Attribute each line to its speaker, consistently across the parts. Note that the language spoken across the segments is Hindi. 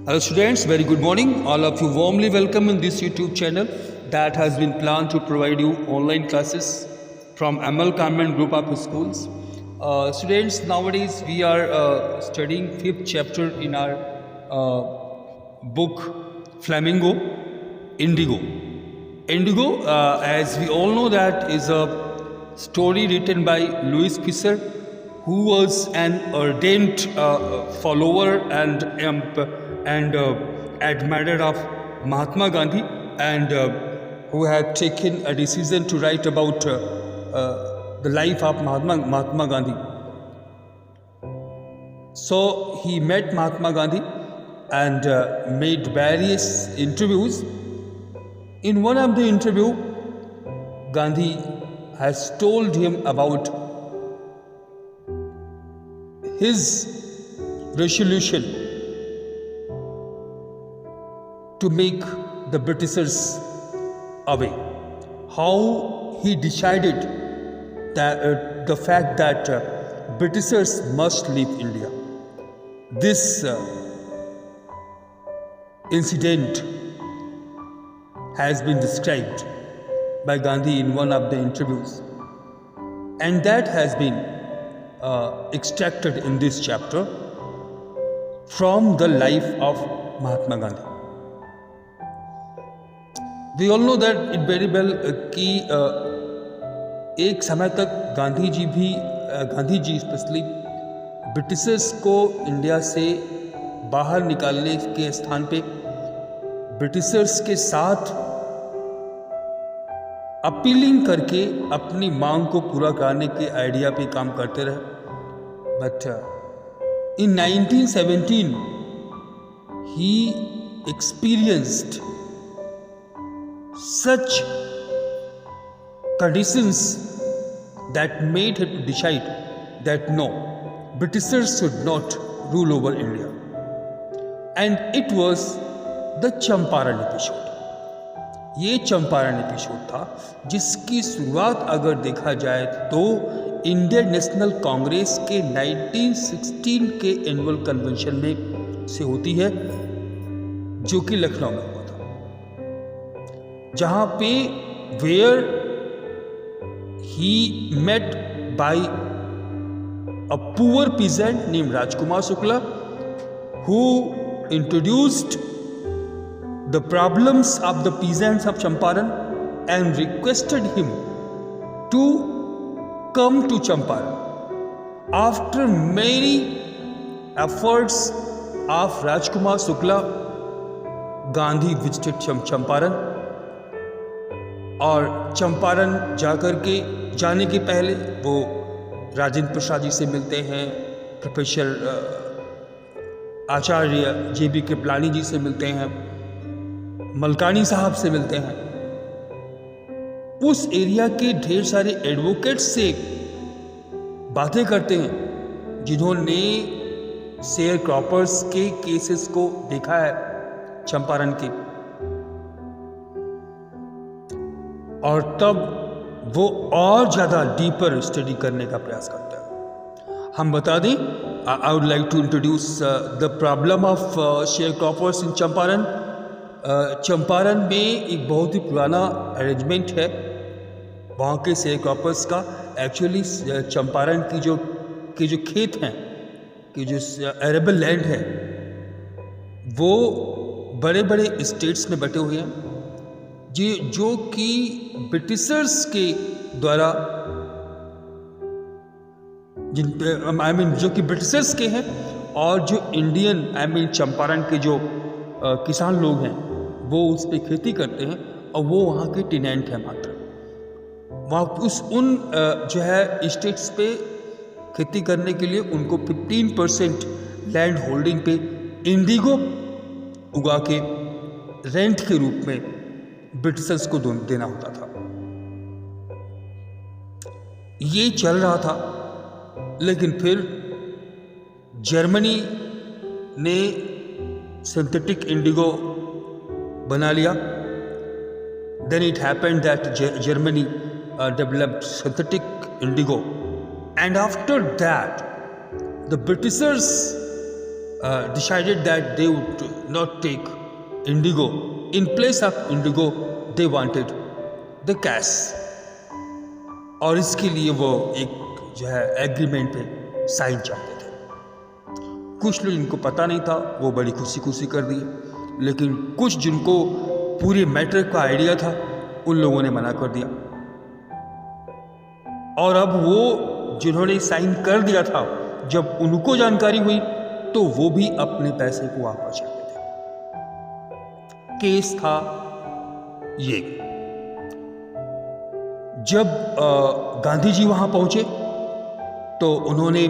Speaker 1: Hello students, very good morning. All of you warmly welcome in this YouTube channel that has been planned to provide you online classes from ML Convent Group of Schools. Students, nowadays we are studying 5th chapter in our book Flamingo, Indigo. Indigo, as we all know, that is a story written by Louis Fisher, who was an ardent follower and admirer of Mahatma Gandhi, and who had taken a decision to write about the life of Mahatma Gandhi. So he met Mahatma Gandhi and made various interviews. In one of the interview, Gandhi has told him about his resolution to make the Britishers away. How he decided that the fact that Britishers must leave India. This incident has been described by Gandhi in one of the interviews, and that has been extracted in this chapter from the life of Mahatma Gandhi. We all know that it very well कि एक समय तक गांधी जी स्पेशली ब्रिटिशर्स को इंडिया से बाहर निकालने के स्थान पे ब्रिटिशर्स के साथ अपीलिंग करके अपनी मांग को पूरा करने के आइडिया पे काम करते रहे. But in 1917 he experienced such conditions that made him decide that no, Britishers should not rule over India. And it was the Champaran episode. ये चंपारण एपिसोड था जिसकी शुरुआत अगर देखा जाए तो इंडियन नेशनल कांग्रेस के 1916 के एनुअल कन्वेंशन में से होती है, जो कि लखनऊ में हुआ था, जहां पे where he met by a poor peasant name Rajkumar Shukla, who introduced the problems of the peasants of Champaran and requested him to come to Champaran. After many efforts of Rajkumar Shukla, Gandhi visited Champaran, और चंपारण जाने के पहले वो राजेंद्र प्रसाद जी से मिलते हैं, प्रोफेसर आचार्य JB कृपलानी जी से मिलते हैं, मलकानी साहब से मिलते हैं. उस एरिया के ढेर सारे एडवोकेट्स से बातें करते हैं जिन्होंने शेयर क्रॉपर्स के केसेस को देखा है चंपारण के, और तब वो और ज़्यादा डीपर स्टडी करने का प्रयास करता है. हम बता दें, I would like to introduce the problem of sharecroppers in Champaran. Champaran में एक बहुत ही पुराना अरेंजमेंट है वहाँ के शेयर क्रॉपर्स का. एक्चुअली चंपारण की जो खेत हैं, कि जो एरेबल लैंड है, वो बड़े बड़े स्टेट्स में बटे हुए हैं, जो कि ब्रिटिशर्स के द्वारा जो कि ब्रिटिशर्स के हैं, और जो इंडियन चंपारण के जो किसान लोग हैं वो उस पर खेती करते हैं, और वो वहाँ के टेनेंट हैं मात्र. वहाँ जो है स्टेट्स पे खेती करने के लिए उनको 15% लैंड होल्डिंग पे इंडिगो उगा के रेंट के रूप में ब्रिटिशर्स को देना होता था. ये चल रहा था, लेकिन फिर जर्मनी ने सिंथेटिक इंडिगो बना लिया. Then it happened that Germany developed synthetic indigo, and after that the Britishers decided that they would not take indigo. In place of indigo, they wanted the cash. और इसके लिए वो एक जो है एग्रीमेंट पे साइन चाहते थे। कुछ लोग जिनको पता नहीं था वो बड़ी खुशी खुशी कर दिए, लेकिन कुछ जिनको पूरे मैटर का आइडिया था उन लोगों ने मना कर दिया। और अब वो जिन्होंने साइन कर दिया था, जब उनको जानकारी हुई तो वो भी अपने पैसे को वापस चाहते थे। केस था ये। जब गांधी जी वहां पहुंचे तो उन्होंने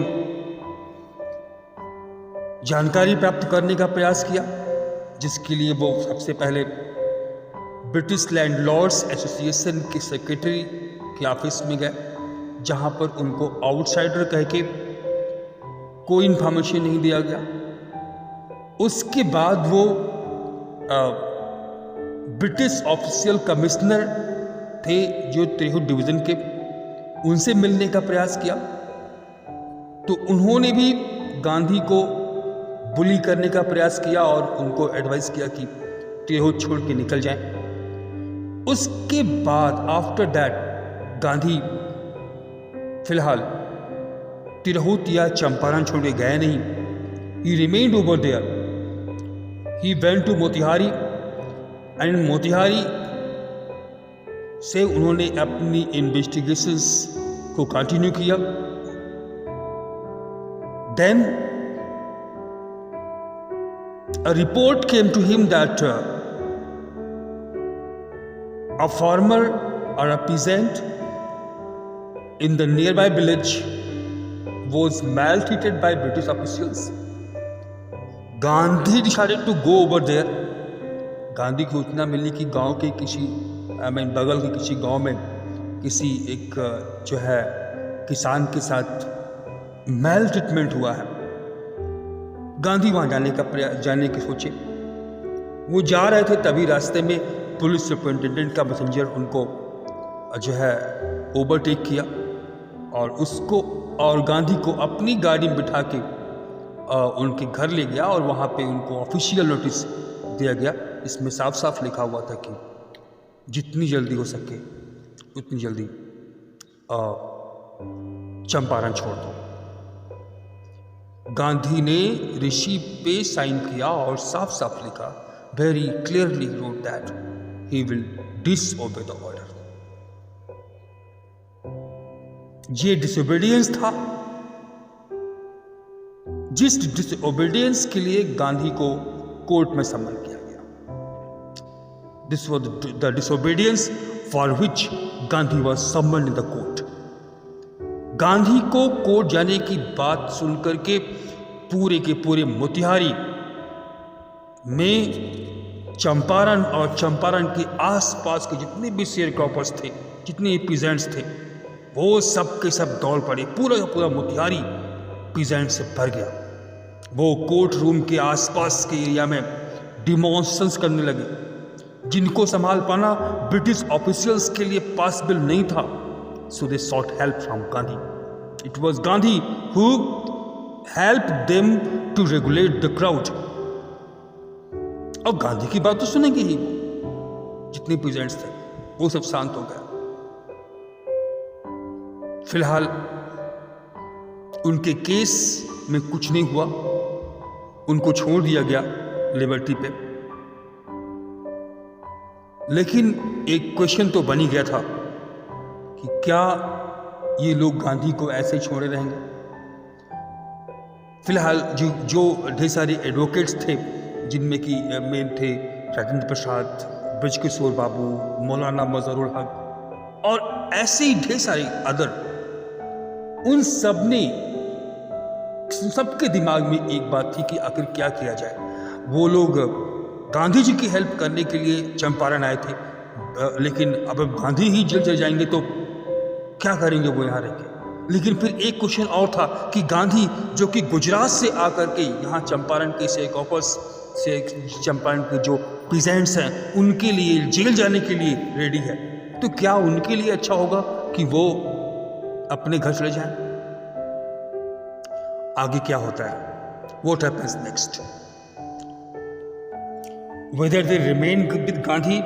Speaker 1: जानकारी प्राप्त करने का प्रयास किया, जिसके लिए वो सबसे पहले ब्रिटिश लैंडलॉर्ड्स एसोसिएशन के सेक्रेटरी के ऑफिस में गए, जहां पर उनको आउटसाइडर कह के कोई इंफॉर्मेशन नहीं दिया गया। उसके बाद वो ब्रिटिश ऑफिशियल कमिश्नर थे जो त्रिहुत डिवीजन के, उनसे मिलने का प्रयास किया तो उन्होंने भी गांधी को बुली करने का प्रयास किया और उनको एडवाइस किया कि त्रिहुत छोड़ के निकल जाएं। उसके बाद आफ्टर दैट गांधी फिलहाल तिरहुत या चंपारण छोड़ के गए नहीं। He remained over there. He went to Motihari and Motihari से उन्होंने अपनी इन्वेस्टिगेशंस को कंटिन्यू किया। Then a report came to him that a farmer or a peasant in the nearby village was maltreated by British officials. Gandhi decided to go over there. Gandhi को इतना मिली कि गांव के किसी बगल के किसी गांव में किसी एक जो है किसान के साथ मैल ट्रीटमेंट हुआ है। गांधी वहां जाने के सोचे। वो जा रहे थे, तभी रास्ते में पुलिस सुपरिटेंडेंट का मैसेंजर उनको जो है ओवरटेक किया और उसको और गांधी को अपनी गाड़ी में बिठा के उनके घर ले गया और वहाँ पे उनको ऑफिशियल नोटिस दिया गया। इसमें साफ साफ लिखा हुआ था कि जितनी जल्दी हो सके उतनी जल्दी चंपारण छोड़ दो। गांधी ने रिसीप्ट पे साइन किया और साफ साफ लिखा, very clearly wrote that he will disobey the order. ये डिसओबीडियंस था, जिस डिसओबीडियंस के लिए गांधी को कोर्ट में सम्मन किया गया। This was the disobedience for which Gandhi was सम्मन इन द कोर्ट। गांधी को कोर्ट जाने की बात सुनकर के पूरे के पूरे मोतिहारी में चंपारण और चंपारण के आसपास के जितने भी शेयर क्रॉपर्स थे, जितने पीजेंट्स थे, वो सब के सब दौड़ पड़े। पूरा का पूरा मोतिहारी पीजेंट से भर गया। वो कोर्ट रूम के आसपास के एरिया में डिमॉन्स्ट्रेशंस करने लगे, जिनको संभाल पाना ब्रिटिश ऑफिशियल्स के लिए पॉसिबल नहीं था। So they sought help from Gandhi. It was Gandhi who helped them to regulate the crowd. और गांधी की बात तो सुनेंगे ही, जितने पीजेंट्स थे वो सब शांत हो गए। फिलहाल उनके केस में कुछ नहीं हुआ, उनको छोड़ दिया गया लिबर्टी पे। लेकिन एक क्वेश्चन तो बन ही गया था कि क्या ये लोग गांधी को ऐसे ही छोड़े रहेंगे। फिलहाल जो ढेर सारे एडवोकेट्स थे, जिनमें कि मेन थे राजेंद्र प्रसाद, ब्रजकिशोर बाबू, मौलाना मजहरुल हक और ऐसे ही ढेर सारे अदर, उन सबके दिमाग में एक बात थी कि आखिर क्या किया जाए। वो लोग गांधी जी की हेल्प करने के लिए चंपारण आए थे, लेकिन अब गांधी ही जेल चले जाएंगे तो क्या करेंगे वो यहाँ रह के। लेकिन फिर एक क्वेश्चन और था कि गांधी जो कि गुजरात से आकर के यहाँ चंपारण के शेयरक्रॉपर्स से, चंपारण के जो पीजेंट्स हैं, उनके लिए जेल जाने के लिए रेडी है, तो क्या उनके लिए अच्छा होगा कि वो अपने घर चले जाएं? आगे क्या होता है, what happens next. whether they remain with Gandhi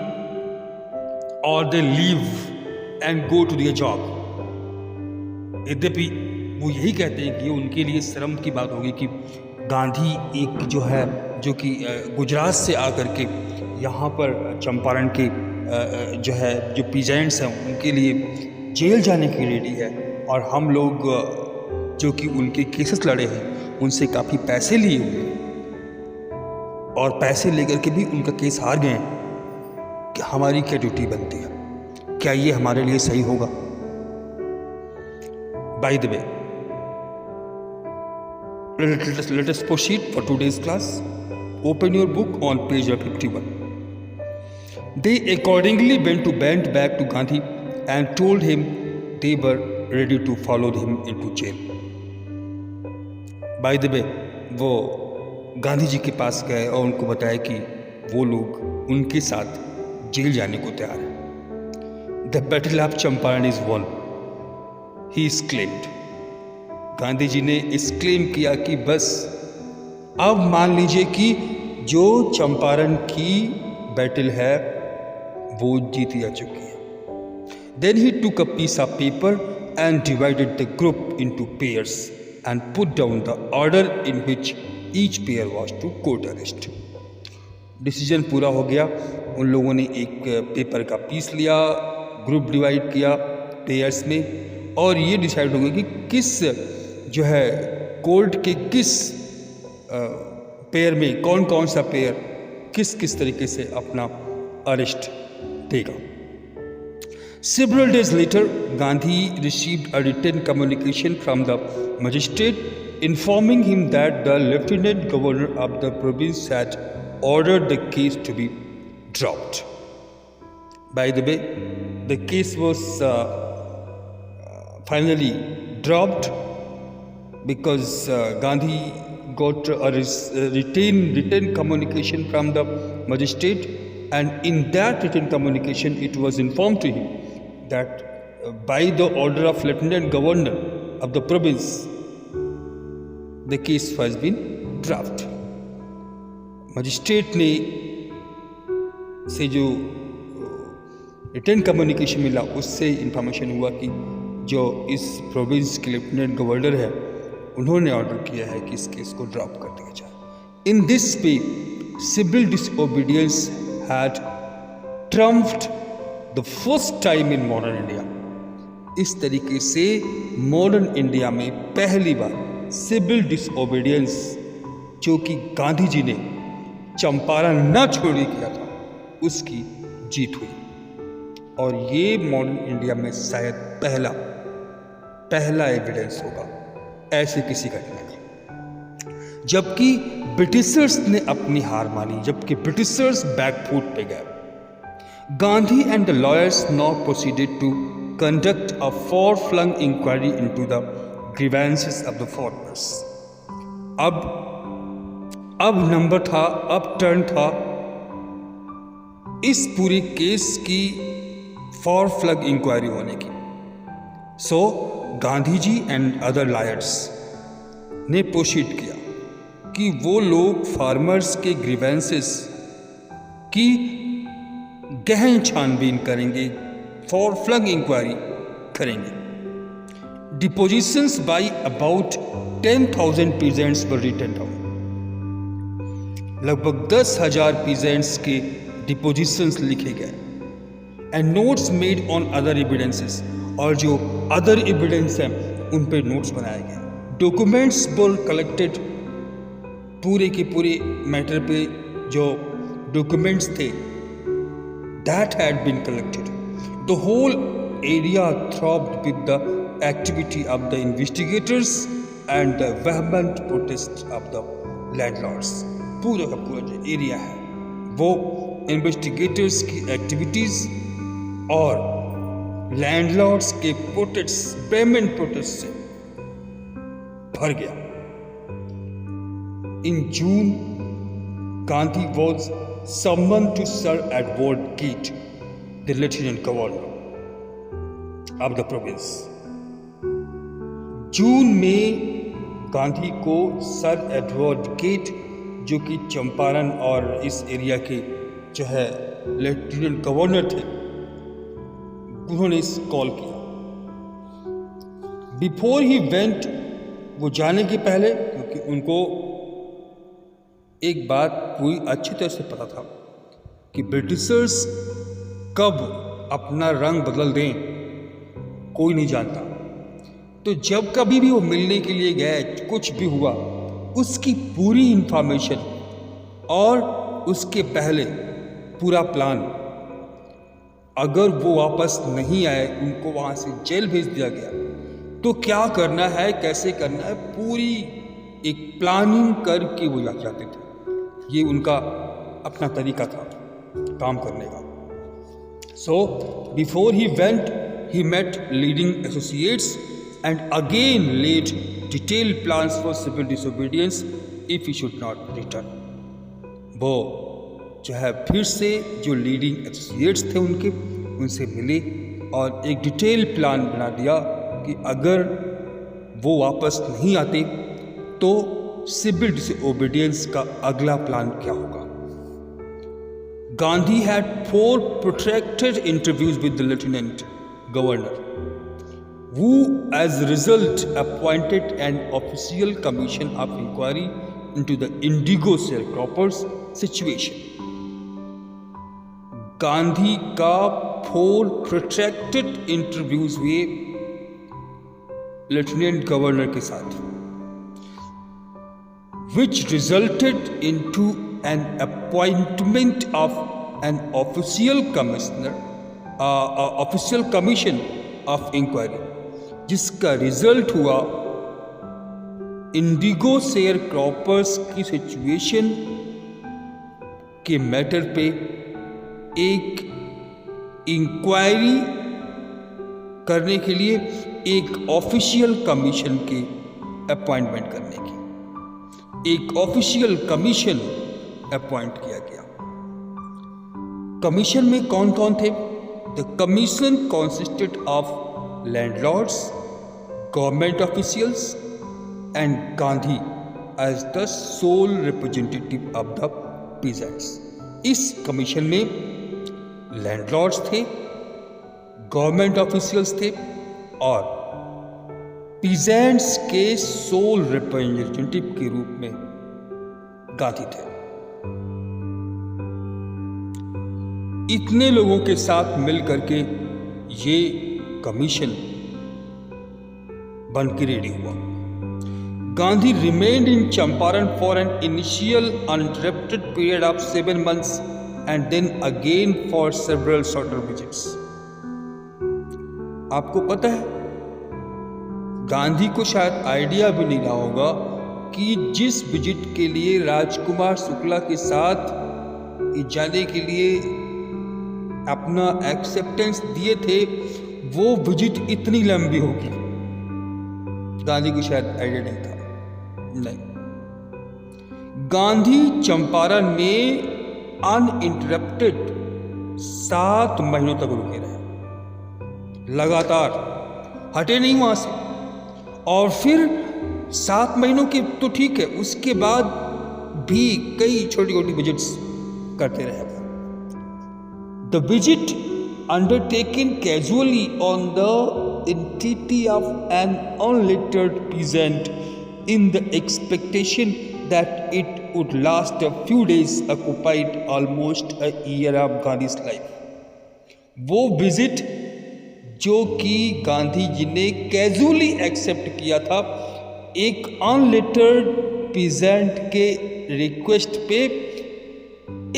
Speaker 1: or they leave and go to their job. यद्यपि वो यही कहते हैं कि उनके लिए शर्म की बात होगी कि गांधी एक जो है, जो कि गुजरात से आकर के यहाँ पर चंपारण के जो है जो पीजेंट्स हैं उनके लिए जेल जाने की रेडी है, और हम लोग जो कि उनके केसेस लड़े हैं उनसे काफ़ी पैसे लिए हुए हैं और पैसे लेकर के भी उनका केस हार गए हैं। कि हमारी क्या ड्यूटी बनती है? क्या ये हमारे लिए सही होगा? By the way, let us proceed for today's class. Open your book on page 51. They accordingly went to bend back to Gandhi and told him they were ready to follow him into jail. By the way, वो गांधी जी के पास गए और उनको बताया कि वो लोग उनके साथ जेल जाने को तैयार हैं। The battle of Champaran is won. He exclaimed. Gandhi ji ने एक्सक्लेम किया कि बस अब मान लीजिए कि जो चंपारण की बैटल है वो जीती जा चुकी है। Then he took a piece of paper and divided the group into pairs and put down the order in which each pair was to court arrest. Decision पूरा हो गया। उन लोगों ने एक पेपर का पीस लिया, ग्रुप डिवाइड किया पेयर्स में, और ये डिसाइड हो गया कि किस जो है कोर्ट के किस पेयर में कौन कौन सा पेयर किस किस तरीके से अपना अरेस्ट देगा। Several days later, Gandhi received a written communication from the magistrate informing him that the lieutenant governor of the province had ordered the case to be dropped. By the way, the case was finally dropped because Gandhi got a written communication from the magistrate, and in that written communication it was informed to him that by the order of lieutenant governor of the province the case has been dropped. Magistrate ने से जो रिटर्न कम्युनिकेशन मिला उससे इंफॉर्मेशन हुआ कि जो इस प्रोविंस के लेफ्टिनेंट गवर्नर है उन्होंने ऑर्डर किया है कि इस केस को ड्रॉप कर दिया जाए। In this way civil disobedience had trumped the first time in modern India. इस तरीके से मॉडर्न इंडिया में पहली बार सिविल डिसओबीडियंस, जो कि गांधी जी ने चंपारण न छोड़ने किया था, उसकी जीत हुई। और ये मॉडर्न इंडिया में शायद पहला एविडेंस होगा ऐसे किसी घटना का। जबकि ब्रिटिशर्स ने अपनी हार मानी, जबकि ब्रिटिशर्स बैकफुट पे गए, Gandhi and the lawyers now proceeded to conduct a far-flung inquiry into the grievances of the foreigners. अब नंबर था, अब टर्न था इस पूरे केस की far-flung इंक्वायरी होने की। सो Gandhi ji and other lawyers ने प्रोसीड किया कि वो लोग फार्मर्स के ग्रीवेंसेस की गहन छानबीन करेंगे, far-flung इंक्वायरी करेंगे। Depositions by about 10,000 peasants were written down. लगभग 10,000 पीजेंट्स के डिपोजिशंस लिखे गए and notes made on other evidences, और जो अदर एविडेंस हैं उन पर नोट्स बनाए गए। डॉक्यूमेंट्स वर कलेक्टेड, पूरे के पूरे मैटर पे जो डॉक्यूमेंट्स थे that had been collected. The whole area throbbed with the activity of the investigators and the vehement protest of the landlords. पूरा का पूरा जो एरिया है वो इन्वेस्टिगेटर्स की एक्टिविटीज और लैंडलॉर्ड्स के प्रोटेस्ट, पेमेंट प्रोटेस्ट से भर गया। इन जून, Gandhi was summoned to Sir Edward Gate, the lieutenant governor of the province. जून में गांधी को सर एडवर्ड गेट जो कि चंपारण और इस एरिया के जो है लेफ्टिनेंट गवर्नर थे, उन्होंने इस कॉल किया। बिफोर ही वेंट, वो जाने के पहले, क्योंकि उनको एक बात पूरी अच्छी तरह से पता था कि ब्रिटिशर्स कब अपना रंग बदल दें कोई नहीं जानता। तो जब कभी भी वो मिलने के लिए गए, कुछ भी हुआ, उसकी पूरी इंफॉर्मेशन और उसके पहले पूरा प्लान, अगर वो वापस नहीं आए, उनको वहाँ से जेल भेज दिया गया, तो क्या करना है, कैसे करना है, पूरी एक प्लानिंग करके वो जाते थे। ये उनका अपना तरीका था काम करने का। So before he went, he met leading associates and again laid detailed plans for civil disobedience if he should not return. वो जो है फिर से जो लीडिंग एसोसिएट्स थे उनसे मिले और एक डिटेल प्लान बना दिया कि अगर वो वापस नहीं आते तो सिविल डिसोबीडियंस का अगला प्लान क्या होगा। Gandhi had 4 protracted interviews with the lieutenant governor, who as a result appointed an official commission of inquiry into the indigo sharecroppers situation. Gandhi का 4 protracted interviews हुए लेफ्टिनेंट गवर्नर के साथ, which resulted into an appointment of an official commission of inquiry, जिसका रिजल्ट हुआ इंडिगो शेयर क्रॉपर्स की सिचुएशन के मैटर पे एक इंक्वायरी करने के लिए एक ऑफिशियल कमीशन के अपॉइंटमेंट करने की एक ऑफिशियल कमीशन अपॉइंट किया गया। कमीशन में कौन कौन थे? The commission consisted of landlords, government officials and Gandhi as the sole representative of the peasants. इस कमीशन में लैंडलॉर्ड्स थे, गवर्नमेंट ऑफिशियल्स थे और पीजेंट्स के सोल रिप्रेजेंटेटिव के रूप में गांधी थे। इतने लोगों के साथ मिल करके ये कमीशन बन के रेडी हुआ। Gandhi remained in Champaran for an initial uninterrupted period of 7 months and then again for several shorter visits. आपको पता है, गांधी को शायद आइडिया भी नहीं रहा होगा कि जिस विजिट के लिए राजकुमार शुक्ला के साथ जाने के लिए अपना एक्सेप्टेंस दिए थे, वो विजिट इतनी लंबी होगी। गांधी को शायद आइडिया नहीं था। नहीं, गांधी चंपारण में अनइंटरप्टेड 7 महीनों तक रुके रहे, लगातार हटे नहीं वहां से। और फिर 7 महीनों के तो ठीक है, उसके बाद भी कई छोटी छोटी विजिट्स करते रहे। The visit undertaken casually on the entity of an unlettered peasant in the expectation that it would last a few days occupied almost a year of Gandhi's life. वो विजिट जो कि गांधी जी ने कैजुअली एक्सेप्ट किया था एक अनलेटर्ड पीजेंट के रिक्वेस्ट पे,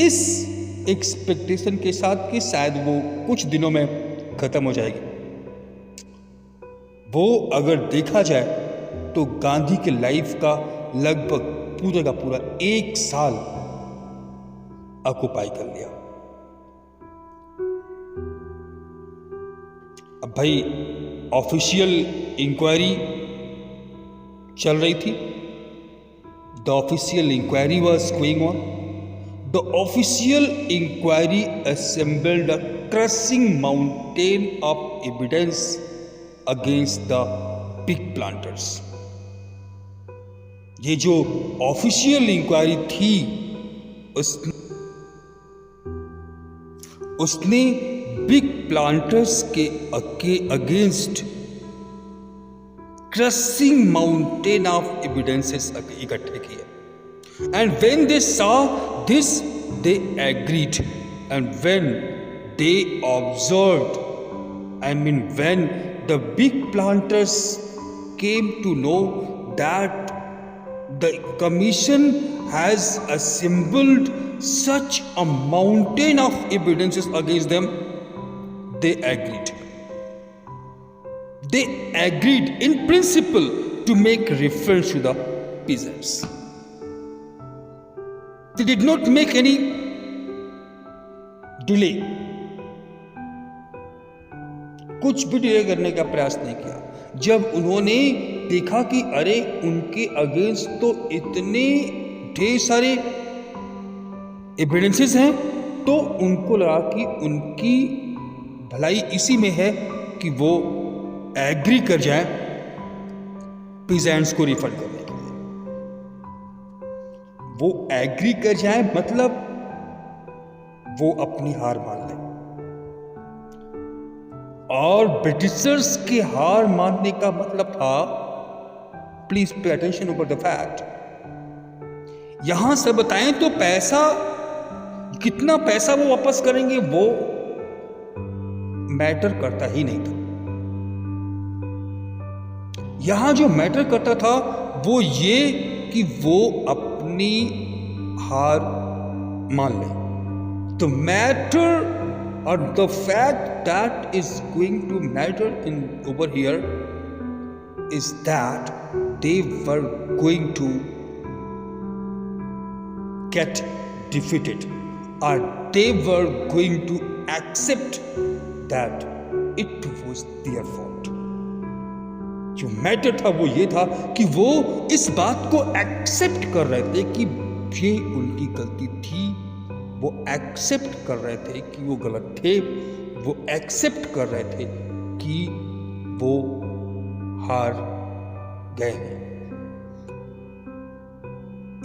Speaker 1: इस एक्सपेक्टेशन के साथ कि शायद वो कुछ दिनों में खत्म हो जाएगी। वो अगर देखा जाए तो गांधी के लाइफ का लगभग पूरा का पूरा 1 साल ऑक्युपाई कर लिया। अब भाई ऑफिशियल इंक्वायरी चल रही थी। The official inquiry was going on. The official inquiry assembled a crushing mountain of evidence against the pig planters. ये जो ऑफिशियल इंक्वायरी थी उसने बिग प्लांटर्स के against crushing mountain of evidences इकट्ठे किए। And when they saw this they agreed, and when they observed, when the big planters came to know that the commission has assembled such a mountain of evidences against them, they agreed. They agreed in principle to make reference to the peasants. They did not make any delay. कुछ भी डिले करने का प्रयास नहीं किया। जब उन्होंने देखा कि अरे उनके अगेंस्ट तो इतने ढेर सारे एविडेंसेस हैं, तो उनको लगा कि उनकी भलाई इसी में है कि वो एग्री कर जाए पीजेंट्स को रिफंड करने के लिए। वो एग्री कर जाए मतलब वो अपनी हार मान ले। और ब्रिटिशर्स के हार मानने का मतलब था, please pay attention over the fact, यहां से बताएं तो पैसा, कितना पैसा वो वापस करेंगे वो मैटर करता ही नहीं था। यहां जो मैटर करता था वो ये कि वो अपनी हार मान ले। तो matter or the fact that is going to matter in over here is that they were going to get defeated, or they were going to accept that it was their fault. जो मैटर था वो ये था कि वो इस बात को एक्सेप्ट कर रहे थे कि ये उनकी गलती थी। वो एक्सेप्ट कर रहे थे कि वो गलत थे। वो एक्सेप्ट कर रहे थे कि वो हार गए हैं।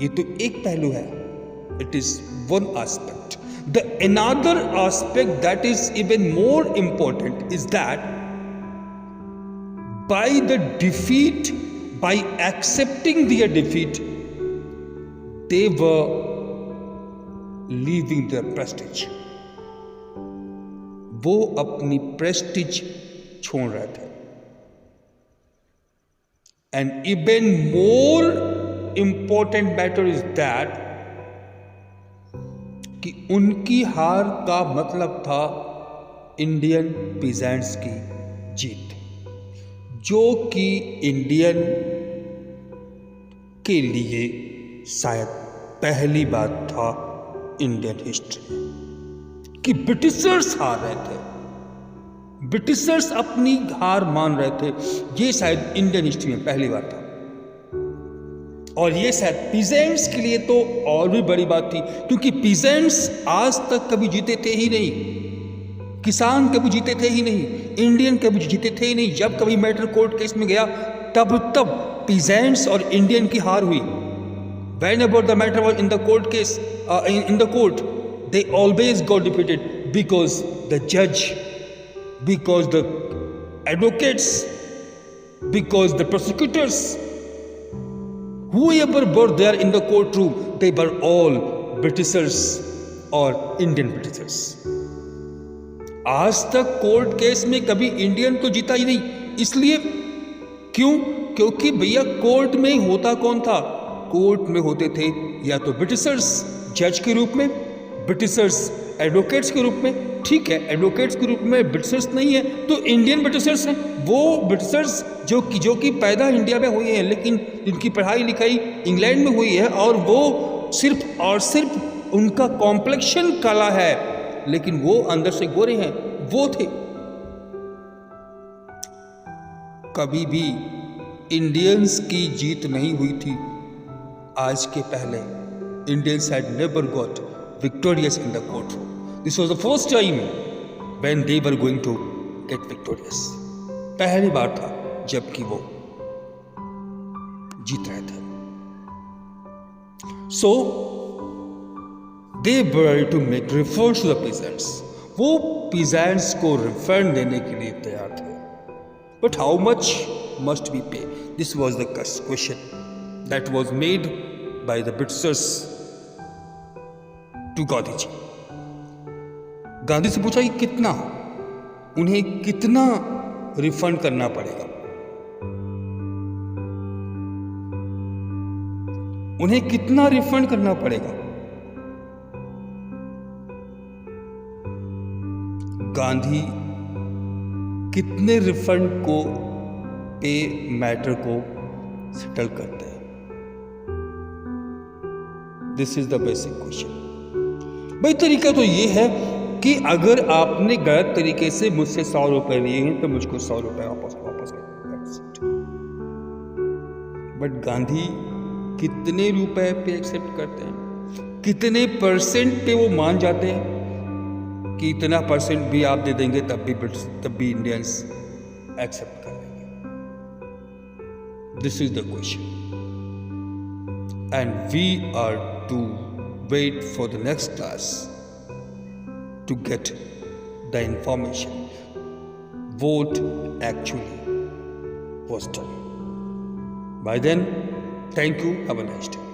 Speaker 1: ये तो एक पहलू है। It is one aspect. The another aspect that is even more important is that by the defeat, by accepting their defeat, they were leaving their prestige. वो अपनी प्रेस्टीज छोड़ रहे थे। And even more important matter is that कि उनकी हार का मतलब था इंडियन पीजेंट्स की जीत, जो कि इंडियन के लिए शायद पहली बात था इंडियन हिस्ट्री में कि ब्रिटिशर्स हार रहे थे, ब्रिटिशर्स अपनी हार मान रहे थे। ये शायद इंडियन हिस्ट्री में पहली बार था। और ये शायद पीजेंट्स के लिए तो और भी बड़ी बात थी, क्योंकि पीजेंट्स आज तक कभी जीते थे ही नहीं, किसान कभी जीते थे ही नहीं, इंडियन कभी जीते थे ही नहीं। जब कभी मैटर कोर्ट केस में गया तब पीजेंट्स और इंडियन की हार हुई। Whenever the matter was in the court case, in the court, they always got defeated because the judge, because the advocates, because the prosecutors, whoever were there in the courtroom, they were all Britishers or Indian Britishers. आज तक कोर्ट केस में कभी इंडियन तो जीता ही नहीं। इसलिए क्यों? क्योंकि भैया कोर्ट में होता कौन था? कोर्ट में होते थे या तो ब्रिटिशर्स जज के रूप में, ब्रिटिशर्स एडवोकेट्स के रूप में। ठीक है, एडवोकेट्स के रूप में ब्रिटिशर्स नहीं है तो इंडियन ब्रिटिशर्स हैं। वो ब्रिटिशर्स जो कि पैदा इंडिया में हुए हैं, लेकिन जिनकी पढ़ाई लिखाई इंग्लैंड में हुई है, और वो सिर्फ और सिर्फ उनका कॉम्प्लेक्शन काला है, लेकिन वो अंदर से गोरे हैं, वो थे। कभी भी इंडियंस की जीत नहीं हुई थी आज के पहले। Indians had never got victorious in the courtroom. This was the first time when they were going to get victorious. पहली बार था जबकि वो जीत रहे थे। So they were to make refunds to the peasants. वो peasants को refund देने के लिए तैयार थे. But how much must we pay? This was the question that was made by the Britishers to Gandhi ji. Gandhi से पूछा कि कितना, उन्हें कितना रिफंड करना पड़ेगा, उन्हें कितना रिफंड करना पड़ेगा. गांधी कितने रिफंड को पे मैटर को सेटल करते हैं. This is the basic question. भाई तरीका तो ये है कि अगर आपने गलत तरीके से मुझसे 100 रुपए लिए हैं तो मुझको 100 रुपए वापस करो. बट गांधी कितने रुपए पे एक्सेप्ट करते हैं, कितने परसेंट पे वो मान जाते हैं कि इतना परसेंट भी आप दे देंगे तब भी इंडियंस एक्सेप्ट कर लेंगे. This is the question and we are to wait for the next class to get the information what actually was done. By then, thank you, have a nice day.